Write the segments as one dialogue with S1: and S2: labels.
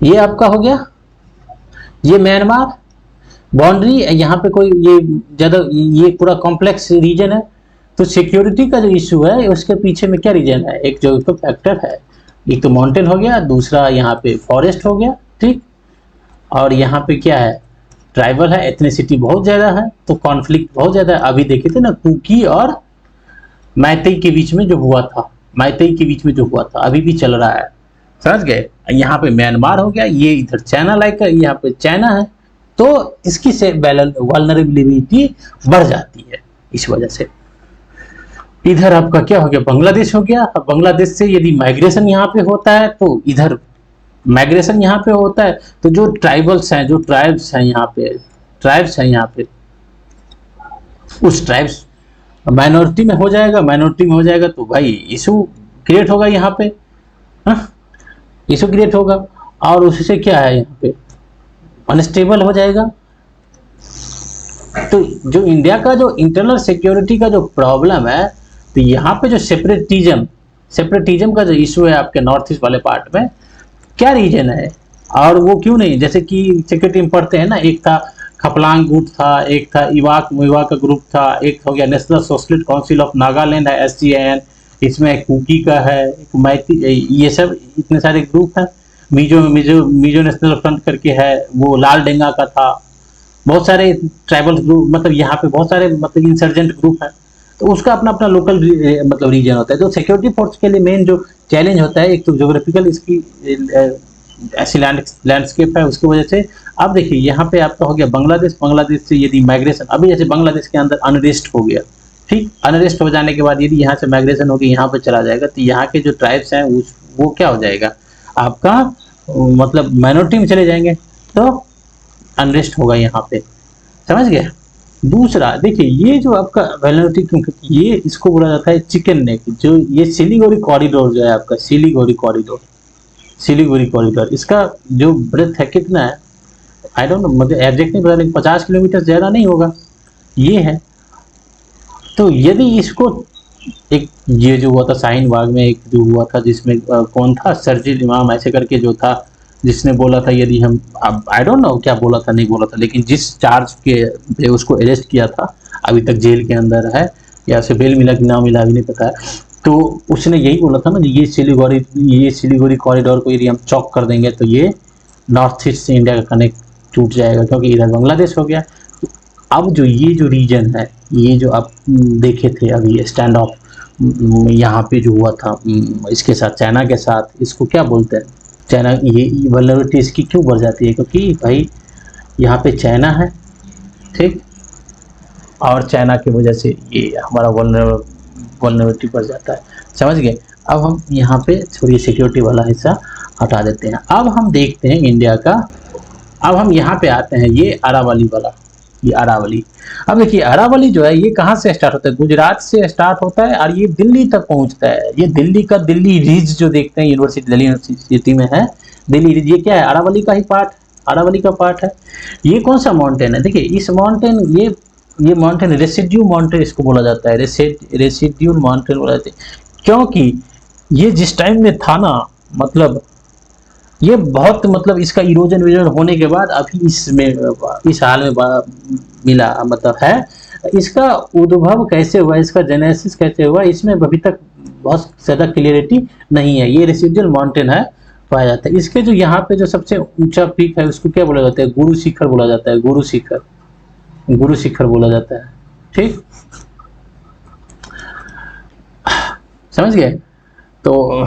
S1: ये आपका हो गया, ये म्यांमार बाउंड्री। यहाँ पे कोई ये ज्यादा, ये पूरा कॉम्प्लेक्स रीजन है। तो सिक्योरिटी का जो इशू है उसके पीछे में क्या रीजन है, एक जो तो फैक्टर है, एक तो माउंटेन हो गया, दूसरा यहाँ पे फॉरेस्ट हो गया, ठीक। और यहाँ पे क्या है, ट्राइबल है, एथनिसिटी बहुत ज्यादा है, तो कॉन्फ्लिक्ट बहुत ज्यादा है। अभी देखे थे ना कुकी और मैतेई के बीच में जो हुआ था, मैतेई के बीच में जो हुआ था अभी भी चल रहा है, समझ गए। यहाँ पे म्यांमार हो गया, ये इधर चाइना लाइक है, यहाँ पे चाइना है, तो इसकी से वल्नरेबिलिटी बढ़ जाती है इस वजह से। इधर आपका क्या हो गया, बांग्लादेश हो गया। अब बांग्लादेश से यदि माइग्रेशन यहाँ पे होता है तो इधर माइग्रेशन यहाँ पे होता है, तो जो ट्राइबल्स हैं, जो ट्राइब्स हैं यहाँ पे, ट्राइब्स हैं यहाँ पे, उस ट्राइब्स माइनॉरिटी में हो जाएगा, माइनॉरिटी में हो जाएगा तो भाई इशू क्रिएट होगा यहाँ पे, इशू क्रिएट होगा। और उससे क्या है, यहाँ पे अनस्टेबल हो जाएगा। तो जो इंडिया का जो इंटरनल सिक्योरिटी का जो प्रॉब्लम है, तो यहाँ पे जो सेपरेटिज्म का जो इशू है आपके नॉर्थ ईस्ट वाले पार्ट में, क्या रीजन है और वो क्यों नहीं, जैसे कि सिक्योरिटी में पढ़ते हैं ना, एक था खपलांग गुट था, एक था इवाक मुइवा का ग्रुप था, एक हो गया national socialist council of Nagaland है, SCN, इसमें कुकी का है, मैती, ये सब इतने सारे ग्रुप हैं। मिजो नेशनल फ्रंट करके है, वो लाल डेंगा का था। बहुत सारे ट्राइबल ग्रुप, मतलब यहाँ पे बहुत सारे मतलब इंसर्जेंट ग्रुप है, तो उसका अपना अपना लोकल मतलब रीजन होता है। तो सिक्योरिटी फोर्स के लिए मेन जो चैलेंज होता है, एक तो ज्योग्राफिकल इसकी ऐसी लैंडस्केप है, उसकी वजह से। अब देखिए यहाँ पे आपका हो गया बांग्लादेश, बांग्लादेश से यदि माइग्रेशन, अभी जैसे बांग्लादेश के अंदर अनरेस्ट हो गया, ठीक, अनरेस्ट हो जाने के बाद यदि यहाँ से माइग्रेशन होकर यहाँ पे चला जाएगा, तो यहाँ के जो ट्राइब्स हैं वो क्या हो जाएगा आपका, मतलब माइनॉरिटी में चले जाएंगे, तो अनरेस्ट होगा यहाँ पे, समझ गए। दूसरा देखिए, ये जो आपका वैल्यूनिटी, क्योंकि ये इसको बोला जाता है चिकन नेक, जो ये सिलीगुड़ी कॉरिडोर जो है आपका, सिलीगुड़ी कॉरिडोर, इसका जो ब्रेथ है कितना है, आई डोंट नो, मुझे एग्जैक्ट नहीं पता, लेकिन 50 किलोमीटर ज्यादा नहीं होगा ये है। तो यदि इसको, एक ये जो हुआ था शाहीन बाग में, एक जो हुआ था जिसमें कौन था, सरजील इमाम ऐसे करके जो था, जिसने बोला था यदि हम, अब आई डोंट नो क्या बोला था नहीं बोला था, लेकिन जिस चार्ज के उसको अरेस्ट किया था, अभी तक जेल के अंदर है, या उसे बेल मिला कि ना मिला अभी नहीं पता है। तो उसने यही बोला था ना, ये सिलीगुड़ी कॉरिडोर को यदि हम चौक कर देंगे तो ये नॉर्थ ईस्ट से इंडिया का कनेक्ट टूट जाएगा, क्योंकि इधर बांग्लादेश हो गया। अब जो ये जो रीजन है, ये जो आप देखे थे अभी स्टैंड ऑफ यहाँ पे जो हुआ था इसके साथ, चाइना के साथ, इसको क्या बोलते हैं, चाइना, ये वल्नरेबिलिटी इसकी क्यों बढ़ जाती है, क्योंकि भाई यहाँ पे चाइना है, ठीक, और चाइना की वजह से ये हमारा वल्नरेबिलिटी बढ़ जाता है, समझ गए। अब हम यहाँ पे थोड़ी सिक्योरिटी वाला हिस्सा हटा देते हैं, अब हम देखते हैं इंडिया का। अब हम यहाँ पे आते हैं, ये अरावली वाला, ये अरावली। अब देखिए अरावली जो है, ये कहाँ से स्टार्ट होता है, गुजरात से स्टार्ट होता है और ये दिल्ली तक पहुँचता है। ये दिल्ली का दिल्ली रिज जो देखते हैं यूनिवर्सिटी, दिल्ली यूनिवर्सिटी में है दिल्ली रिज, ये क्या है, अरावली का ही पार्ट, अरावली का पार्ट है। ये कौन सा माउंटेन है, देखिए इस माउंटेन, ये माउंटेन रेसिड्यू माउंटेन इसको बोला जाता है, रेसिड्यूल माउंटेन बोला जाता है, क्योंकि ये जिस टाइम में था ना, मतलब ये बहुत, मतलब इसका इरोजन विरोजन होने के बाद अभी इसमें इस हाल में मिला, मतलब है। इसका उद्भव कैसे हुआ, इसका जेनेसिस कैसे हुआ, इसमें अभी तक बहुत ज़्यादा क्लियरिटी नहीं है। ये रेसिडुअल माउंटेन है, पाया जाता है। इसके जो यहाँ पे जो सबसे ऊंचा पीक है उसको क्या बोला जाता है, गुरु शिखर बोला जाता है, गुरु शिखर बोला जाता है, ठीक, समझ गए। तो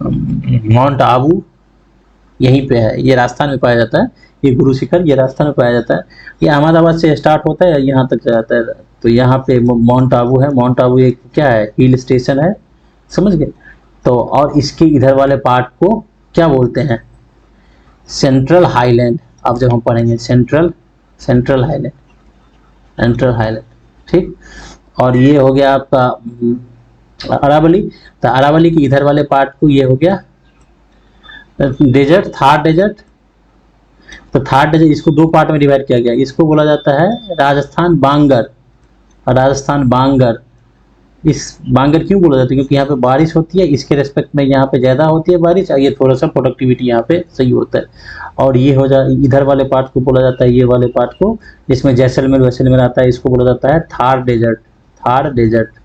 S1: माउंट आबू यहीं पे है, ये राजस्थान में पाया जाता है, ये गुरु शिखर ये राजस्थान में पाया जाता है। ये अहमदाबाद से स्टार्ट होता है, यहाँ तक जाता है। तो यहाँ पे माउंट आबू है, माउंट आबू एक क्या है, हिल स्टेशन है, समझ गए। तो और इसके इधर वाले पार्ट को क्या बोलते हैं, सेंट्रल हाईलैंड। अब जब हम पढ़ेंगे सेंट्रल हाईलैंड, ठीक। और ये हो गया आपका अरावली। तो अरावली के इधर वाले पार्ट को ये हो गया डेजर्ट, थार डेजर्ट। तो थार डेजर्ट, इसको दो पार्ट में डिवाइड किया गया, इसको बोला जाता है राजस्थान बांगर, इस बांगर क्यों बोला जाता है, क्योंकि यहाँ पे बारिश होती है, इसके रेस्पेक्ट में यहाँ पे ज़्यादा होती है बारिश, और ये थोड़ा सा प्रोडक्टिविटी यहाँ पे सही होता है। और ये हो जा इधर वाले पार्ट को बोला जाता है, ये वाले पार्ट को, जिसमें जैसलमेर वैसलमेर आता है, इसको बोला जाता है थार डेजर्ट। थार डेजर्ट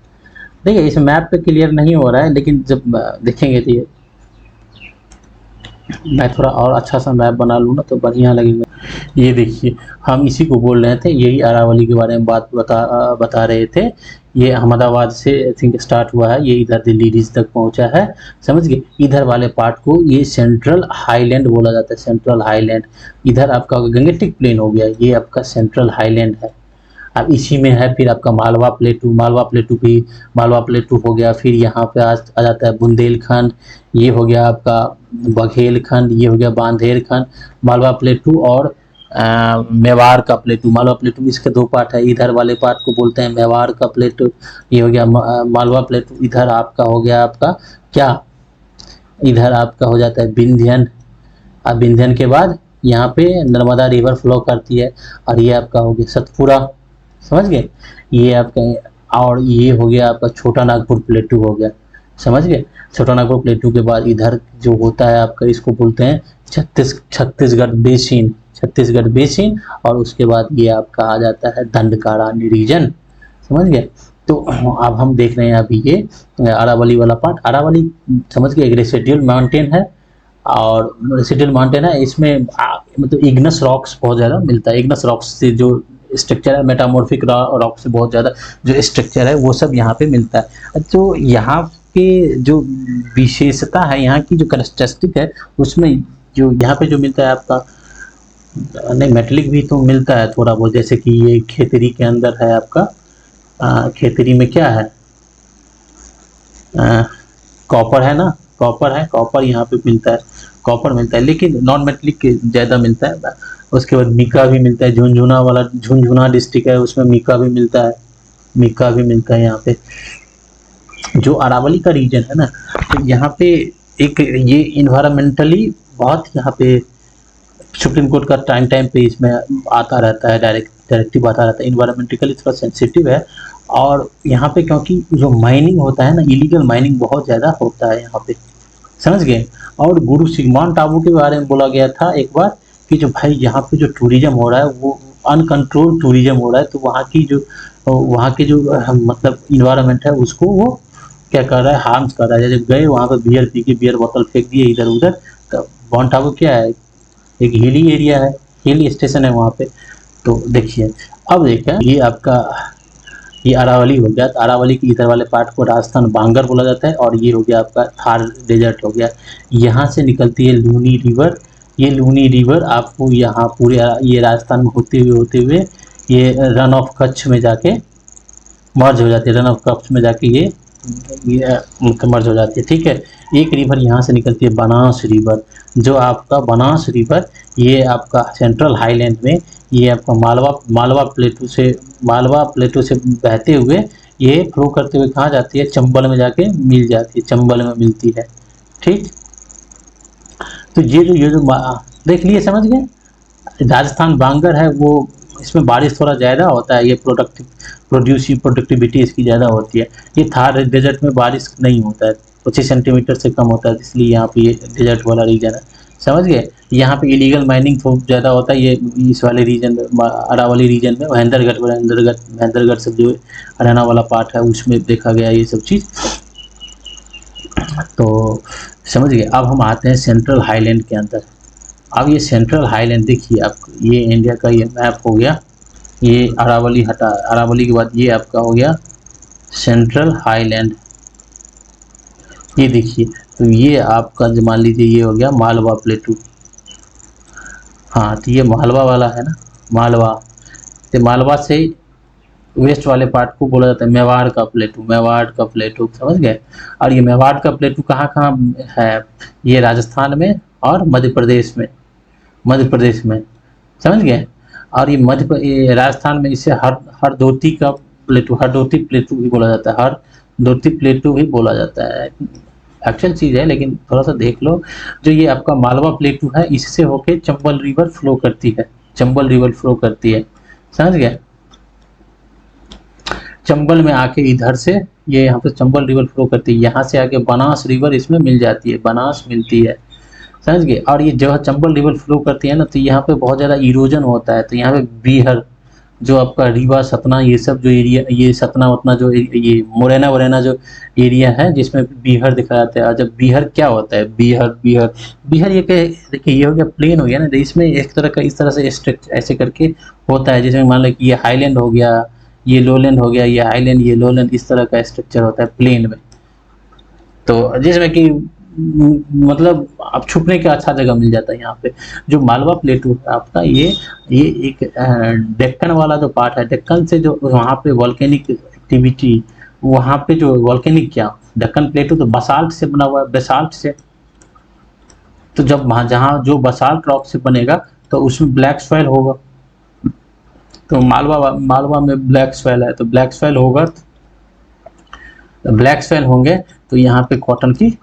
S1: देखिए इस मैप पे क्लियर नहीं हो रहा है, लेकिन जब देखेंगे तो ये मैं थोड़ा और अच्छा सा मैप बना लूँ ना तो बढ़िया लगेगा। ये देखिए हम इसी को बोल रहे थे, यही अरावली के बारे में बात बता रहे थे। ये अहमदाबाद से आई थिंक स्टार्ट हुआ है, ये इधर दिल्ली रीज तक पहुंचा है, समझ गए। इधर वाले पार्ट को ये सेंट्रल हाईलैंड बोला जाता है, सेंट्रल हाईलैंड। इधर आपका गंगेटिक प्लेन हो गया, ये आपका सेंट्रल हाईलैंड है। अब इसी में है फिर आपका मालवा प्लेटू, मालवा प्लेटू हो गया। फिर यहाँ पे आ जाता है बुंदेलखंड, ये हो गया आपका बघेलखंड, ये हो गया बांधेरखंड, मालवा प्लेटू और मेवाड़ का प्लेटू। मालवा प्लेटू इसके दो पार्ट है, इधर वाले पार्ट को बोलते हैं मेवाड़ का प्लेटू, ये हो गया मालवा प्लेटू। इधर आपका हो गया आपका क्या, इधर आपका हो जाता है विंध्यन। अब विंध्यन के बाद यहाँ पे नर्मदा रिवर फ्लो करती है, और ये आपका हो गया सतपुरा, समझ गए। ये आपका, और ये हो गया आपका छोटा नागपुर प्लेटू हो गया, समझ गए। छोटा नागपुर प्लेटू के बाद इधर जो होता है आपका, इसको बोलते हैं छत्तीसगढ़ बेसिन, छत्तीसगढ़ बेसिन। और उसके बाद ये आपका आ जाता है दंडकारण्य रीजन, समझ गए। तो अब हम देख रहे हैं अभी ये अरावली वाला पार्ट। अरावली समझ गए एक रेसिडुअल माउंटेन है, और रेसिडुअल माउंटेन है, इसमें मतलब इग्नस रॉक्स बहुत ज़्यादा मिलता है। इग्नस रॉक्स से जो स्ट्रक्चर है, मेटामॉर्फिक रॉक से बहुत ज़्यादा जो स्ट्रक्चर है वो सब यहाँ पे मिलता है। तो यहाँ के जो विशेषता है, यहाँ की जो कैरेक्टरिस्टिक है, उसमें जो यहाँ पे जो मिलता है आपका, नहीं मेटलिक भी तो मिलता है थोड़ा बहुत, जैसे कि ये खेतरी के अंदर है आपका, खेतरी में क्या है, कॉपर है ना, कॉपर है, कॉपर यहाँ पे मिलता है, कॉपर मिलता है, लेकिन नॉन मेटलिक ज़्यादा मिलता है। उसके बाद मीका भी मिलता है, झुंझुना वाला, झुंझुना डिस्ट्रिक्ट है उसमें मीका भी मिलता है, मीका भी मिलता है यहाँ पे। जो अरावली का रीजन है ना, तो यहाँ पे एक ये इन्वायरमेंटली बहुत यहाँ पे सुप्रीम कोर्ट का टाइम टाइम पे इसमें आता रहता है, डायरेक्टिव आता रहता है, इन्वायरमेंटिकली थोड़ा सेंसिटिव है। और यहाँ पे क्योंकि जो माइनिंग होता है ना, इलीगल माइनिंग बहुत ज़्यादा होता है यहाँ पे, समझ गए। और गुरु सिगमान टापू के बारे में बोला गया था एक बार कि जो भाई यहाँ पे जो टूरिज्म हो रहा है वो अनकंट्रोल टूरिज्म हो रहा है, तो वहाँ की जो मतलब इन्वायरमेंट है उसको वो क्या कर रहा है, हार्म्स कर रहा है। जब गए वहाँ पे बियर पी के बियर बोतल फेंक दिए इधर उधर, तो माउंट आबू क्या है, एक हिली एरिया है, हिल स्टेशन है वहाँ पे। तो देखिए अब देखिए ये आपका ये अरावली हो गया, तो अरावली के इधर वाले पार्ट को राजस्थान बांगर बोला जाता है, और ये हो गया आपका थार डेजर्ट हो गया। यहाँ से निकलती है लूनी रिवर, ये लूनी रिवर आपको यहाँ पूरे ये राजस्थान में होते हुए ये रन ऑफ कच्छ में जाके मर्ज हो जाती है, रन ऑफ कच्छ में जाके ये मर्ज हो जाती है, ठीक है। एक रिवर यहाँ से निकलती है बनास रिवर, जो आपका बनास रिवर ये आपका सेंट्रल हाईलैंड में, ये आपका मालवा प्लेटू से बहते हुए ये फ्लो करते हुए कहाँ जाती है, चंबल में जाके मिल जाती है, चंबल में मिलती है, ठीक। तो ये जो देख लिए, समझ गए। राजस्थान बांगर है वो, इसमें बारिश थोड़ा ज़्यादा होता है, ये प्रोडक्टिविटी इसकी ज़्यादा होती है। ये थार डेजर्ट में बारिश नहीं होता है, 25 सेंटीमीटर से कम होता है, इसलिए यहाँ पे ये डेजर्ट वाला रीजन है, समझ गए। यहाँ पे इलीगल माइनिंग थोड़ा ज़्यादा होता है, ये इस वाले रीजन में, अरावली रीजन में। महेंद्रगढ़ सब जो हरियाणा वाला पार्ट है उसमें देखा गया ये सब चीज़, तो समझ गए। अब हम आते हैं सेंट्रल हाईलैंड के अंदर। अब ये सेंट्रल हाईलैंड देखिए आप, ये इंडिया का ये मैप हो गया, ये अरावली हटा, अरावली के बाद ये आपका हो गया सेंट्रल हाईलैंड, ये देखिए। तो ये आपका जो मान लीजिए ये हो गया मालवा प्लेटू, हाँ तो ये मालवा वाला है ना, मालवा, तो मालवा से वेस्ट वाले पार्ट को बोला जाता है मेवाड़ का प्लेटू, समझ गए। और ये मेवाड़ का प्लेटू कहाँ कहाँ है, ये राजस्थान में और मध्य प्रदेश में, समझ गए। और ये राजस्थान में इसे हरदोती प्लेटू भी बोला जाता है, हरदोती प्लेटू भी बोला जाता है, एक्चुअल चीज़ है, लेकिन थोड़ा सा देख लो। जो ये आपका मालवा प्लेटू है, इससे होके चंबल रिवर फ्लो करती है, समझ गए। चंबल में आके इधर से ये यहाँ पे चंबल रिवर फ्लो करती है, यहाँ से आके बनास रिवर इसमें मिल जाती है, बनास मिलती है, समझ गए। और ये जब चंबल रिवर फ्लो करती है ना, तो यहाँ पे बहुत ज़्यादा इरोजन होता है, तो यहाँ पे बीहर जो आपका रीवा सतना ये सब जो एरिया, ये सतना उतना जो ये मुरैना वरैना जो एरिया है जिसमें बीहर दिखाया जाता है। और जब बीहर क्या होता है, बीहर बीहर बीहर ये देखिए ये हो गया प्लेन हो गया ना, तो इसमें एक तरह का इस तरह से स्ट्रक्चर ऐसे करके होता है, जिसमें मान लो कि ये हाईलैंड हो गया, ये लोलैंड हो गया, ये हाईलैंड ये लोलैंड, इस तरह का स्ट्रक्चर होता है प्लेन में। तो जिसमें कि मतलब आप छुपने का अच्छा जगह मिल जाता है यहाँ पे। जो मालवा प्लेटू है आपका, ये एक डेक्कन वाला जो पार्ट है, डेक्कन से जो वहाँ पे वॉल्केनिक एक्टिविटी, वहाँ पे जो वॉल्केनिक क्या, डेक्कन प्लेटू तो बसाल्ट से बना हुआ है, बेसाल्ट से। तो जब वहाँ जहाँ जो बसाल्ट रॉक से बनेगा तो उसमें ब्लैक सॉइल होगा, तो मालवा में ब्लैक सॉइल है, तो ब्लैक सॉइल होगा, ब्लैक सॉइल होंगे तो यहाँ पे कॉटन की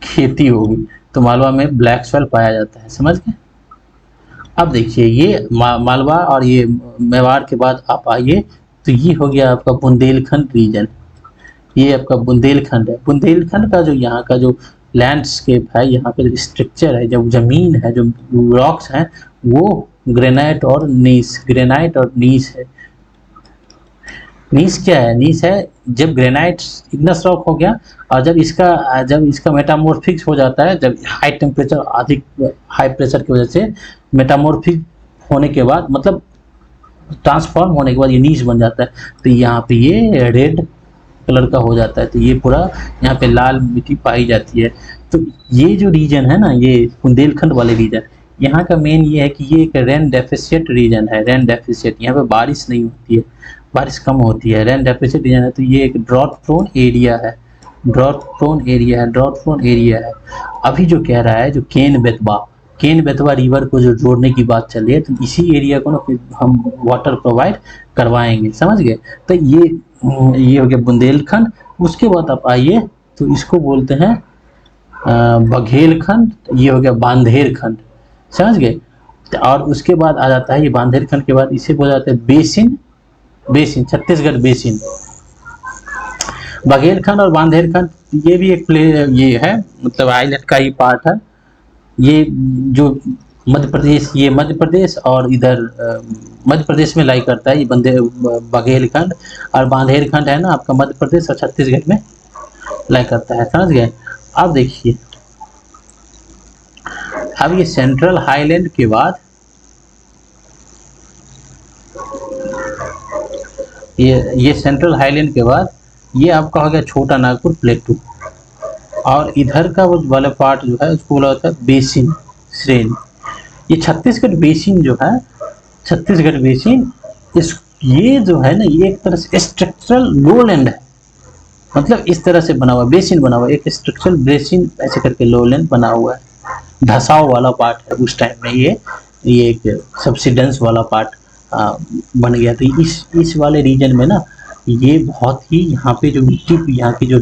S1: खेती होगी, तो मालवा में ब्लैक सॉइल पाया जाता है, समझ गए। अब देखिए ये मालवा और ये मेवाड़ के बाद आप आइए, तो ये हो गया आपका बुंदेलखंड रीजन। ये आपका बुंदेलखंड है। बुंदेलखंड का जो यहाँ का जो लैंडस्केप है, यहाँ पे जो स्ट्रक्चर है, जो जमीन है, जो रॉक्स हैं, वो ग्रेनाइट और नीस है। नीस क्या है, नीस है जब ग्रेनाइट इग्नस रॉक हो गया, और जब इसका मेटामॉर्फिक्स हो जाता है, जब हाई टेम्परेचर अधिक हाई प्रेशर की वजह से मेटामॉर्फिक होने के बाद, मतलब ट्रांसफॉर्म होने के बाद ये नीस बन जाता है, तो यहाँ पे ये रेड कलर का हो जाता है, तो ये पूरा यहाँ पे लाल मिट्टी पाई जाती है। तो ये जो रीजन है ना, ये बुंदेलखंड वाले रीजन, यहाँ का मेन ये है कि ये एक रेन डेफिशिएंट रीजन है। रेन डेफिशिएंट, यहाँ पे बारिश नहीं होती है, बारिश कम होती है, रेन डेफिशिएंट रीजन है, तो ये एक ड्रॉट प्रोन एरिया है, ड्रॉट प्रोन एरिया है। अभी जो कह रहा है, जो केन बेतवा रिवर को जो जोड़ने की बात चल रही है, तो इसी एरिया को ना हम वाटर प्रोवाइड करवाएंगे, समझ गए। तो ये हो गया बुंदेलखंड। उसके बाद आप आइए, तो इसको बोलते हैं बघेलखंड, ये हो गया बांधेरखंड, समझ गए। और उसके बाद आ जाता है ये बांधेरखंड के बाद इसे बोला जाता है बेसिन, छत्तीसगढ़ बेसिन। बघेलखंड और बांधेरखंड ये भी एक ये है, मतलब आइलैंड का ही पार्ट है। ये जो मध्य प्रदेश और इधर मध्य प्रदेश में लाई करता है, ये बघेलखंड, और बांधेरखंड है ना आपका मध्य प्रदेश और छत्तीसगढ़ में लाई करता है, समझ गए। अब देखिए, अब ये सेंट्रल हाईलैंड के बाद ये सेंट्रल हाईलैंड के बाद ये आपका हो गया छोटा नागपुर प्लेटू, और इधर का वो वाला पार्ट जो है उसको बोला जाता है बेसिन श्रेणी। ये छत्तीसगढ़ बेसिन जो है, छत्तीसगढ़ बेसिन, ये जो है ना, ये एक तरह से स्ट्रक्चरल लोलैंड है, मतलब इस तरह से बना हुआ बेसिन बना हुआ, एक स्ट्रक्चरल बेसिन ऐसे करके लोलैंड बना हुआ है, धसाव वाला पार्ट है। उस टाइम में ये एक सब्सिडेंस वाला पार्ट बन गया। तो इस वाले रीजन में ना, ये बहुत ही यहाँ पे जो यहाँ की जो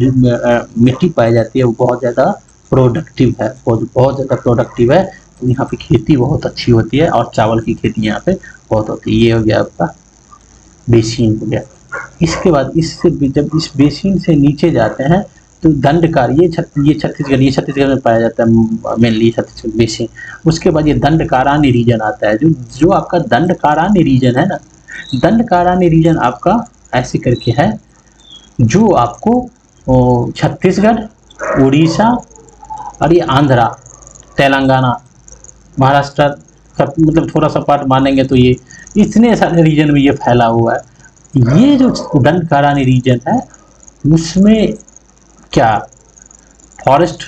S1: मिट्टी पाई जाती है वो बहुत ज़्यादा प्रोडक्टिव है, बहुत ज़्यादा प्रोडक्टिव है। तो यहाँ पे खेती बहुत अच्छी होती है, और चावल की खेती यहाँ पे बहुत होती है। ये हो गया आपका बेसिन हो गया। इसके बाद इससे जब इस बेसिन से नीचे जाते हैं तो दंडकार, ये छत्तीसगढ़ में पाया जाता है मेनली, छत्तीसगढ़ बेसिन। उसके बाद ये दंडकारान्य रीजन आता है, जो आपका दंडकारान्य रीजन है ना, दंडकारान्य रीजन आपका ऐसे करके है, जो आपको छत्तीसगढ़, उड़ीसा और ये आंध्रा, तेलंगाना, महाराष्ट्र का मतलब थोड़ा सा पार्ट मानेंगे तो ये इतने सारे रीजन में ये फैला हुआ है। ये जो दंडकारान्य रीजन है उसमें क्या फॉरेस्ट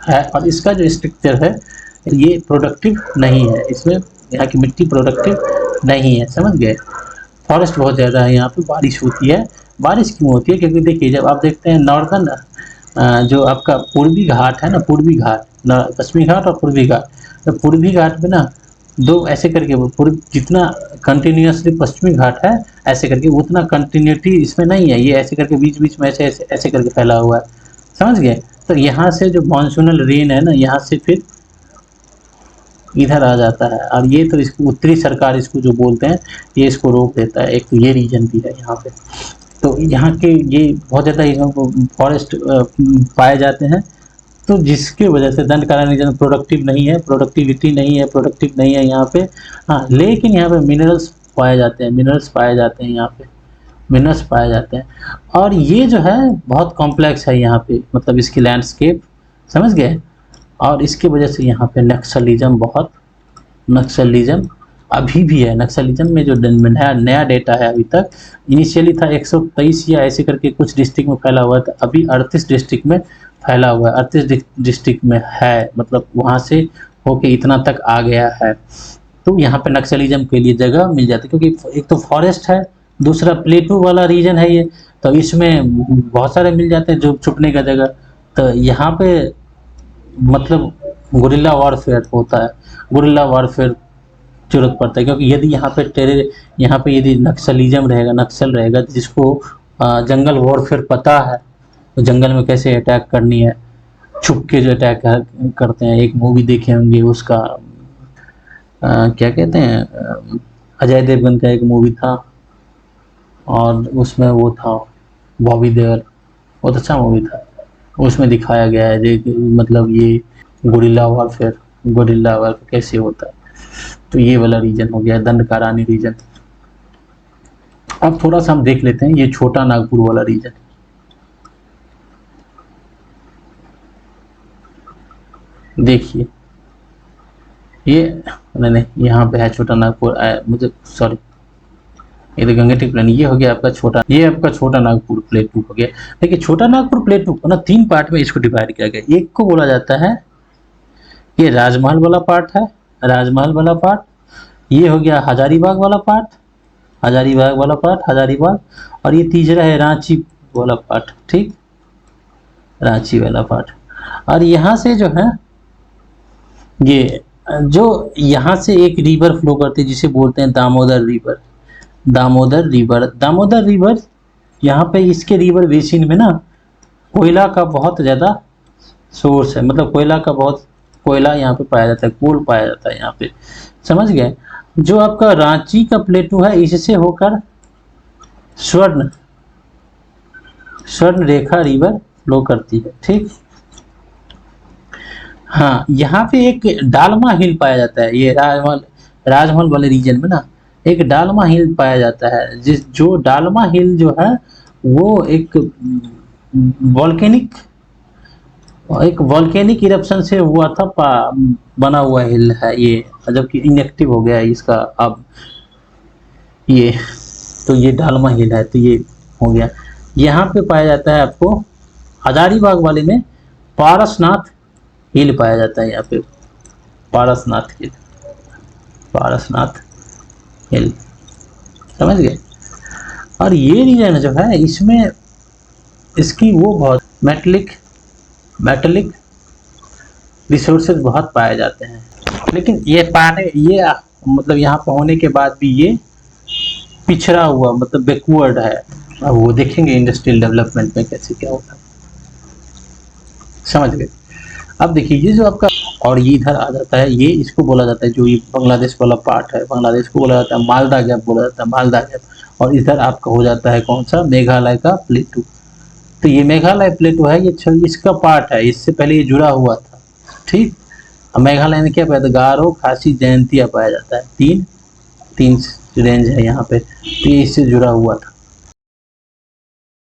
S1: है, और इसका जो स्ट्रक्चर है ये प्रोडक्टिव नहीं है, इसमें यहाँ की मिट्टी प्रोडक्टिव नहीं है, समझ गए। फॉरेस्ट बहुत ज़्यादा है यहाँ पे, बारिश होती है। बारिश क्यों होती है? क्योंकि देखिए, जब आप देखते हैं नॉर्दर्न जो आपका पूर्वी घाट है ना, पूर्वी घाट, पश्चिमी घाट और पूर्वी घाट, तो पूर्वी घाट में ना दो ऐसे करके पूर्व जितना कंटिन्यूसली पश्चिमी घाट है ऐसे करके उतना कंटिन्यूटी इसमें नहीं है, ये ऐसे करके बीच बीच में ऐसे करके फैला हुआ है, समझ गए। तो यहाँ से जो मानसूनल रेन है ना, यहाँ से फिर इधर आ जाता है, और ये तो इसको उत्तरी सरकार इसको जो बोलते हैं, ये इसको रोक देता है। एक तो ये रीजन भी है यहाँ पे। तो यहाँ के ये बहुत ज़्यादा फॉरेस्ट पाए जाते हैं, तो जिसकी वजह से दंडकारण्य रीजन प्रोडक्टिव नहीं है, प्रोडक्टिव नहीं है यहाँ पे। हाँ, लेकिन यहाँ पे मिनरल्स पाए जाते हैं, यहाँ पे मिनरल्स पाए जाते हैं। और ये जो है बहुत कॉम्प्लेक्स है यहाँ पे, मतलब इसकी लैंडस्केप, समझ गए। और इसकी वजह से यहाँ पे नक्सलिज्म अभी भी है। नक्सलिज्म में जो नया डेटा है अभी तक, इनिशियली था 123 या ऐसे करके कुछ डिस्ट्रिक्ट में फैला हुआ था, अभी 38 डिस्ट्रिक्ट में फैला हुआ है, 38 डिस्ट्रिक्ट में है, मतलब वहाँ से होके इतना तक आ गया है। तो यहाँ पे नक्सलिज्म के लिए जगह मिल जाती है, क्योंकि एक तो फॉरेस्ट है, दूसरा प्लेटू वाला रीजन है ये, तो इसमें बहुत सारे मिल जाते हैं जो छुपने का जगह। तो यहाँ पे मतलब गुरिल्ला वॉरफेयर होता है, गुरिल्ला वॉरफेयर जरूरत पड़ता है, क्योंकि यदि यहाँ पे यदि नक्सल रहेगा, जिसको जंगल वॉरफेयर पता है, तो जंगल में कैसे अटैक करनी है, छुप के जो अटैक करते हैं। एक मूवी देखे होंगे उसका, क्या कहते हैं, अजय देवगन का एक मूवी था, और उसमें वो था बॉबी देओल, बहुत अच्छा मूवी था। उसमें दिखाया गया है मतलब ये गुरिल्ला वॉरफेयर कैसे होता है। तो ये वाला रीजन हो गया दंडकारण्य रीजन। अब थोड़ा सा हम देख लेते हैं ये छोटा नागपुर वाला रीजन। देखिए ये नहीं, यहाँ पे है छोटा नागपुर, मुझे सॉरी, ये तो गंगेटिक प्लेन, ये हो गया आपका छोटा नागपुर प्लेटू हो गया। देखिए छोटा नागपुर प्लेटू को ना 3 पार्ट में इसको डिवाइड किया गया। एक को बोला जाता है ये राजमहल वाला पार्ट है, ये हो गया हजारीबाग वाला पार्ट, हजारीबाग, और ये तीसरा है रांची वाला पार्ट, ठीक, रांची वाला पार्ट। और यहाँ से जो है ये जो यहाँ से एक रिवर फ्लो करती है जिसे बोलते हैं दामोदर रिवर। यहाँ पे इसके रिवर बेसिन में ना कोयला का बहुत ज़्यादा सोर्स है, मतलब कोयला यहाँ पे पाया जाता है, कोल पाया जाता है यहाँ पे, समझ गए। जो आपका रांची का प्लेटू है, इससे होकर स्वर्ण रेखा रिवर फ्लो करती है, ठीक। हाँ, यहाँ पे एक डालमा हिल पाया जाता है, ये राजमहल वाले रीजन में ना एक डालमा हिल पाया जाता है। जो डालमा हिल जो है वो एक वॉल्केनिक इरप्शन से हुआ था, बना हुआ हिल है ये, जबकि इनएक्टिव हो गया है इसका अब ये। तो ये डालमा हिल है, तो ये हो गया। यहाँ पे पाया जाता है आपको हजारीबाग वाले में पारसनाथ हिल पाया जाता है, यहाँ पे पारसनाथ हिल, समझ गए। और ये रीजन जो है इसमें इसकी वो बहुत मेटलिक रिसोर्सेज बहुत पाए जाते हैं, लेकिन ये मतलब यहाँ पे होने के बाद भी ये पिछड़ा हुआ, मतलब बैकवर्ड है। अब वो देखेंगे इंडस्ट्रियल डेवलपमेंट में कैसे क्या होता है, समझ गए। अब देखिए ये जो आपका, और ये इधर आ जाता है, ये इसको बोला जाता है, जो ये बांग्लादेश वाला पार्ट है, बांग्लादेश को बोला जाता है मालदा गैप बोला जाता है, मालदा गैप। और इधर आपका हो जाता है कौन सा, मेघालय का प्लेटू। तो ये मेघालय प्लेटू है, ये इसका पार्ट है, इससे पहले ये जुड़ा हुआ था, ठीक। अब मेघालय में क्या पाया था, गारो, खासी, जयंतिया पाया जाता है, तीन रेंज है यहाँ पे, तो ये इससे जुड़ा हुआ था।